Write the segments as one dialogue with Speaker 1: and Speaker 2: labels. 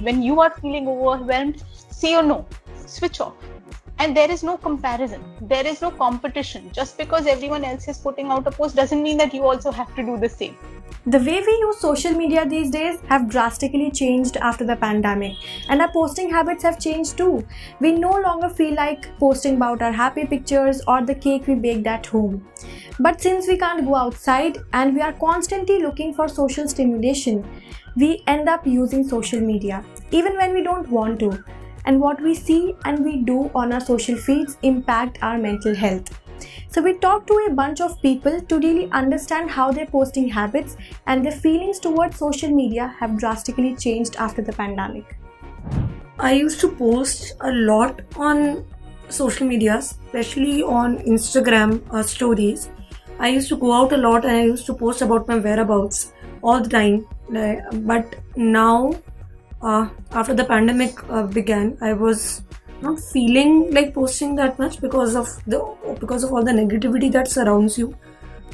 Speaker 1: When you are feeling overwhelmed, say or no, switch off. And there is no comparison, there is no competition. Just because everyone else is putting out a post doesn't mean that you also have to do the same.
Speaker 2: The way we use social media these days have drastically changed after the pandemic, and our posting habits have changed too. We no longer feel like posting about our happy pictures or the cake we baked at home. But since we can't go outside and we are constantly looking for social stimulation, we end up using social media even when we don't want to. And what we see and we do on our social feeds impact our mental health. So we talked to a bunch of people to really understand how their posting habits and their feelings towards social media have drastically changed after the pandemic.
Speaker 3: I used to post a lot on social media, especially on Instagram stories. I used to go out a lot and I used to post about my whereabouts all the time. But now, after the pandemic began, I was not feeling like posting that much because of all the negativity that surrounds you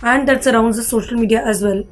Speaker 3: and that surrounds the social media as well.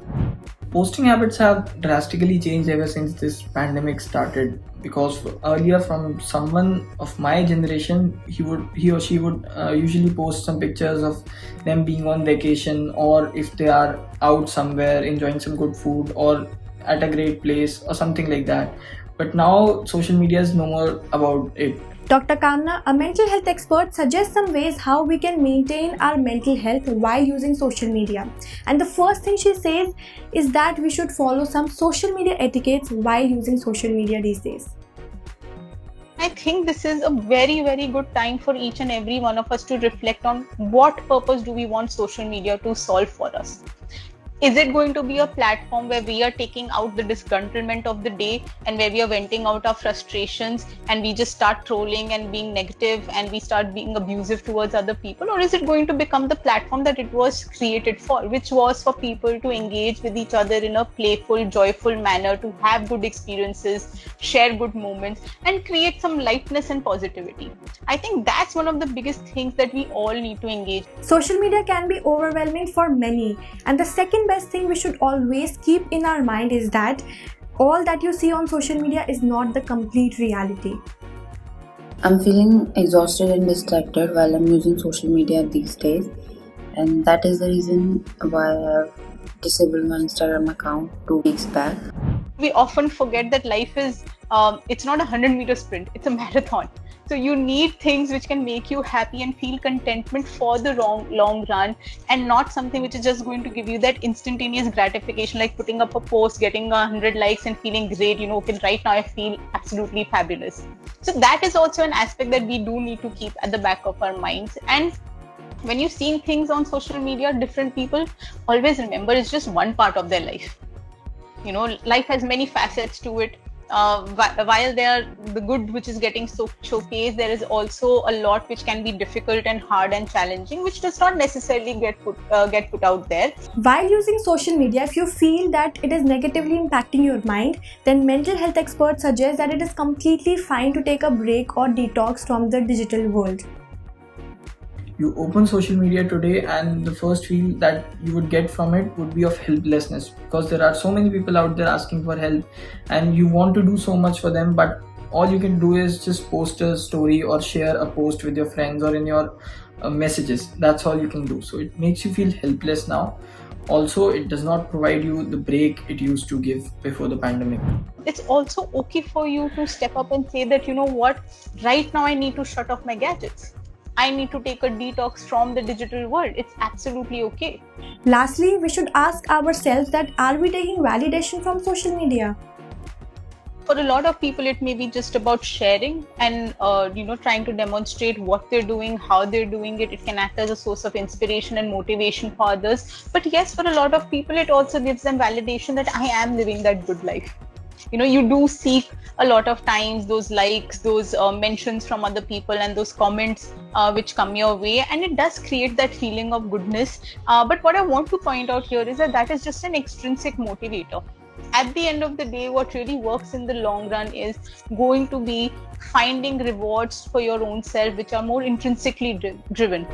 Speaker 4: Posting habits have drastically changed ever since this pandemic started, because earlier, from someone of my generation, he or she would usually post some pictures of them being on vacation, or if they are out somewhere enjoying some good food or at a great place or something like that. But now social media is no more about it.
Speaker 2: Dr. Kamna, a mental health expert, suggests some ways how we can maintain our mental health while using social media. And the first thing she says is that we should follow some social media etiquettes while using social media these days.
Speaker 1: I think this is a very, very good time for each and every one of us to reflect on what purpose do we want social media to solve for us. Is it going to be a platform where we are taking out the disgruntlement of the day and where we are venting out our frustrations and we just start trolling and being negative and we start being abusive towards other people? Or is it going to become the platform that it was created for, which was for people to engage with each other in a playful, joyful manner, to have good experiences, share good moments, and create some lightness and positivity? I think that's one of the biggest things that we all need to engage.
Speaker 2: Social media can be overwhelming for many, and the second best thing we should always keep in our mind is that all that you see on social media is not the complete reality.
Speaker 5: I'm feeling exhausted and distracted while I'm using social media these days, and that is the reason why I've disabled my Instagram account 2 weeks back.
Speaker 1: We often forget that life is, it's not a 100-meter sprint, it's a marathon. So you need things which can make you happy and feel contentment for the long run, and not something which is just going to give you that instantaneous gratification, like putting up a post, getting 100 likes and feeling great, okay, right now I feel absolutely fabulous. So that is also an aspect that we do need to keep at the back of our minds. And when you're seeing things on social media, different people, always remember it's just one part of their life. Life has many facets to it. While there are the good which is getting showcased, there is also a lot which can be difficult and hard and challenging, which does not necessarily get put out there.
Speaker 2: While using social media, if you feel that it is negatively impacting your mind, then mental health experts suggest that it is completely fine to take a break or detox from the digital world.
Speaker 4: You open social media today and the first feel that you would get from it would be of helplessness, because there are so many people out there asking for help and you want to do so much for them, but all you can do is just post a story or share a post with your friends or in your messages. That's all you can do. So it makes you feel helpless now. Also, it does not provide you the break it used to give before the pandemic.
Speaker 1: It's also okay for you to step up and say that, right now I need to shut off my gadgets. I need to take a detox from the digital world. It's absolutely okay.
Speaker 2: Lastly, we should ask ourselves that are we taking validation from social media?
Speaker 1: For a lot of people, it may be just about sharing and trying to demonstrate what they're doing, how they're doing it. It can act as a source of inspiration and motivation for others. But yes, for a lot of people, it also gives them validation that I am living that good life. You do seek a lot of times those likes, those mentions from other people and those comments which come your way, and it does create that feeling of goodness. But what I want to point out here is that is just an extrinsic motivator. At the end of the day, what really works in the long run is going to be finding rewards for your own self which are more intrinsically driven.